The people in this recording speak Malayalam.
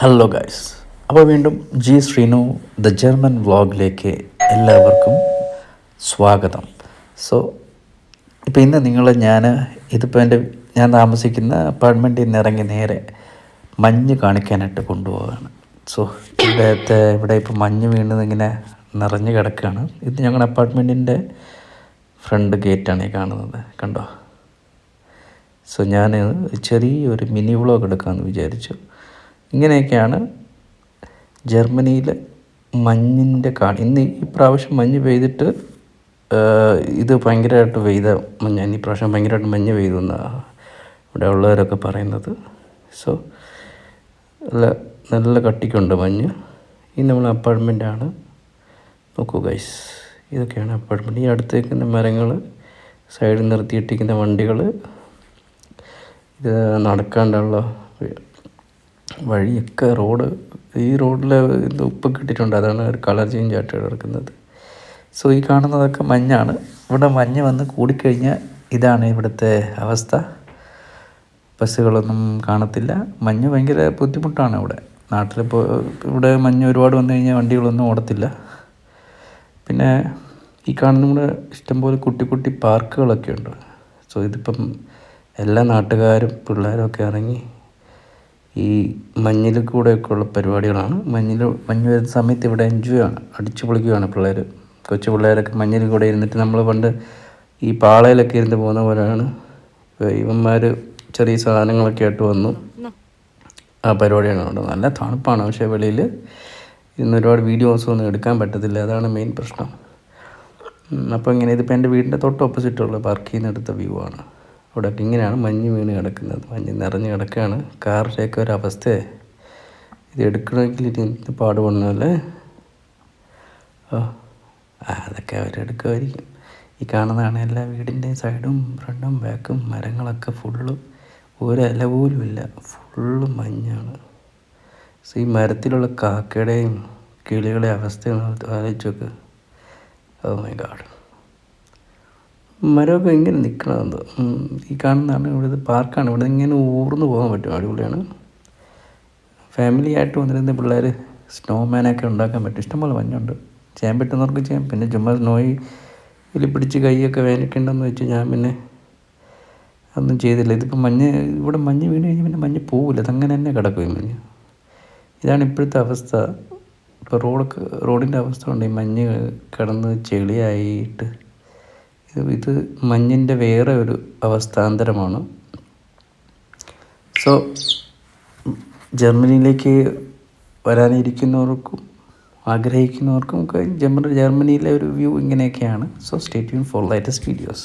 ഹലോ ഗൈസ്, അപ്പോൾ വീണ്ടും ജി ശ്രീനു ദ ജർമ്മൻ വ്ളോഗിലേക്ക് എല്ലാവർക്കും സ്വാഗതം. സോ ഇപ്പോൾ ഇന്ന് ഇതിപ്പോൾ ഞാൻ താമസിക്കുന്ന അപ്പാർട്ട്മെൻറ്റിൽ നിന്ന് ഇറങ്ങി നേരെ മഞ്ഞ് കാണിക്കാനായിട്ട് കൊണ്ടുപോവുകയാണ്. സോ ഇവിടെ ഇപ്പോൾ മഞ്ഞ് വീണത് ഇങ്ങനെ നിറഞ്ഞു കിടക്കുകയാണ്. ഇത് ഞങ്ങളുടെ അപ്പാർട്ട്മെൻറ്റിൻ്റെ ഫ്രണ്ട് ഗേറ്റാണ് ഈ കാണുന്നത്, കണ്ടോ. സോ ഞാൻ ചെറിയൊരു മിനി വ്ളോഗ് എടുക്കാമെന്ന് വിചാരിച്ചു. ഇങ്ങനെയൊക്കെയാണ് ജർമ്മനിയിൽ മഞ്ഞിൻ്റെ ഇന്ന് ഈ പ്രാവശ്യം മഞ്ഞ് പെയ്തിട്ട് ഇത് ഭയങ്കരമായിട്ട് പെയ്ത മഞ്ഞാണ്. ഈ പ്രാവശ്യം ഭയങ്കരമായിട്ട് മഞ്ഞ് പെയ്തു എന്നാണ് ഇവിടെ ഉള്ളവരൊക്കെ പറയുന്നത്. സോ നല്ല കട്ടിക്കുണ്ട് മഞ്ഞ്. ഈ നമ്മളെ അപ്പാർട്ട്മെൻറ്റാണ്. നോക്കൂ ഗൈസ്, ഇതൊക്കെയാണ് അപ്പാർട്ട്മെൻറ്റ്. ഈ അടുത്തേക്കുന്ന മരങ്ങൾ, സൈഡിൽ നിർത്തിയിട്ടിരിക്കുന്ന വണ്ടികൾ, ഇത് നടക്കാണ്ടുള്ള വഴിയൊക്കെ ഈ റോഡിൽ ഉപ്പൊക്കെ ഇട്ടിട്ടുണ്ട്. അതാണ് ഒരു കളർ ചേഞ്ച് ആയിട്ട് കിടക്കുന്നത്. സോ ഈ കാണുന്നതൊക്കെ മഞ്ഞാണ്. ഇവിടെ മഞ്ഞ് വന്ന് കൂടിക്കഴിഞ്ഞാൽ ഇതാണ് ഇവിടുത്തെ അവസ്ഥ. ബസ്സുകളൊന്നും കാണത്തില്ല. മഞ്ഞ് ഭയങ്കര ബുദ്ധിമുട്ടാണ് ഇവിടെ. നാട്ടിലിപ്പോൾ ഇവിടെ മഞ്ഞ് ഒരുപാട് വന്നു കഴിഞ്ഞാൽ വണ്ടികളൊന്നും ഓടത്തില്ല. പിന്നെ ഈ കാണുന്ന നമ്മുടെ ഇഷ്ടംപോലെ കുട്ടി കുട്ടി പാർക്കുകളൊക്കെ ഉണ്ട്. സോ ഇതിപ്പം എല്ലാ നാട്ടുകാരും പിള്ളേരും ഒക്കെ ഇറങ്ങി ഈ മഞ്ഞിൽ കൂടെയൊക്കെ ഉള്ള പരിപാടികളാണ്. മഞ്ഞ് വരുന്ന സമയത്ത് ഇവിടെ എൻജോയ് ആണ്, അടിച്ചു പൊളിക്കുകയാണ് പിള്ളേർ. കൊച്ചു പിള്ളേരൊക്കെ മഞ്ഞിൽ കൂടെ ഇരുന്നിട്ട്, നമ്മൾ പണ്ട് ഈ പാളയിലൊക്കെ ഇരുന്ന് പോകുന്ന പോലെയാണ് ഇവന്മാർ ചെറിയ സാധനങ്ങളൊക്കെ ആയിട്ട് വന്നു ആ പരിപാടിയാണ് അവിടെ. നല്ല തണുപ്പാണ്, പക്ഷേ വെളിയിൽ ഇന്ന് ഒരുപാട് വീഡിയോസൊന്നും എടുക്കാൻ പറ്റത്തില്ല. അതാണ് മെയിൻ പ്രശ്നം. അപ്പോൾ ഇങ്ങനെ ഇതിപ്പോൾ എൻ്റെ വീടിൻ്റെ തൊട്ട് ഓപ്പോസിറ്റുള്ള പാർക്ക് ചെയ്യുന്നിടത്ത വ്യൂ ആണ്. അവിടെയൊക്കെ ഇങ്ങനെയാണ് മഞ്ഞ് വീണ് കിടക്കുന്നത്. മഞ്ഞ് നിറഞ്ഞ് കിടക്കുകയാണ്. കാറിൻ്റെയൊക്കെ ഒരവസ്ഥയെ ഇത് എടുക്കണമെങ്കിൽ ഇത് പാടുപെടണമല്ലേ. അതൊക്കെ അവരെടുക്കുമായിരിക്കും. ഈ കാണുന്നതാണ് എല്ലാ വീടിൻ്റെ സൈഡും ഫ്രണ്ടും ബാക്കും മരങ്ങളൊക്കെ ഫുള്ള്, ഒരു ഇല പോലും ഇല്ല, ഫുള്ള് മഞ്ഞാണ്. സോ ഈ മരത്തിലുള്ള കാക്കയുടെയും കിളികളുടെയും അവസ്ഥ ആലോചിച്ചൊക്കെ. ഓ മൈ ഗാഡ്, മരമൊക്കെ ഇങ്ങനെ നിൽക്കണമെന്ന്. ഈ കാണുന്നതാണ് ഇവിടുത്തെ പാർക്കാണ്. ഇവിടെ ഇങ്ങനെ ഊർന്ന് പോകാൻ പറ്റും, അടിപൊളിയാണ്. ഫാമിലി ആയിട്ട് വന്നിരുന്ന പിള്ളേർ സ്നോമാനൊക്കെ ഉണ്ടാക്കാൻ പറ്റും. ഇഷ്ടംപോലെ മഞ്ഞുണ്ട്. ചെയ്യാൻ പറ്റുന്നവർക്ക് ചെയ്യാം. പിന്നെ ചുമ്മാ സ്നോയിൽ പിടിച്ച് കൈയൊക്കെ വേനിക്കണ്ടെന്ന് വെച്ച് ഞാൻ പിന്നെ ഒന്നും ചെയ്തില്ല. ഇതിപ്പോൾ ഇവിടെ മഞ്ഞ് വീണ് കഴിഞ്ഞാൽ പിന്നെ മഞ്ഞ് പോവില്ല, അതങ്ങനെ തന്നെ കിടക്കും ഈ മഞ്ഞ്. ഇതാണ് ഇപ്പോഴത്തെ അവസ്ഥ. ഇപ്പോൾ റോഡിൻ്റെ അവസ്ഥ കൊണ്ട് ഈ മഞ്ഞ് കിടന്ന് ചെളിയായിട്ട് ഇത് മഞ്ഞിൻ്റെ വേറെ ഒരു അവസ്ഥാന്തരമാണ്. സോ ജർമ്മനിയിലേക്ക് വരാനിരിക്കുന്നവർക്കും ആഗ്രഹിക്കുന്നവർക്കും ഒക്കെ ജർമ്മനിയിലെ ഒരു വ്യൂ ഇങ്ങനെയൊക്കെയാണ്. So stay tune four latest videos.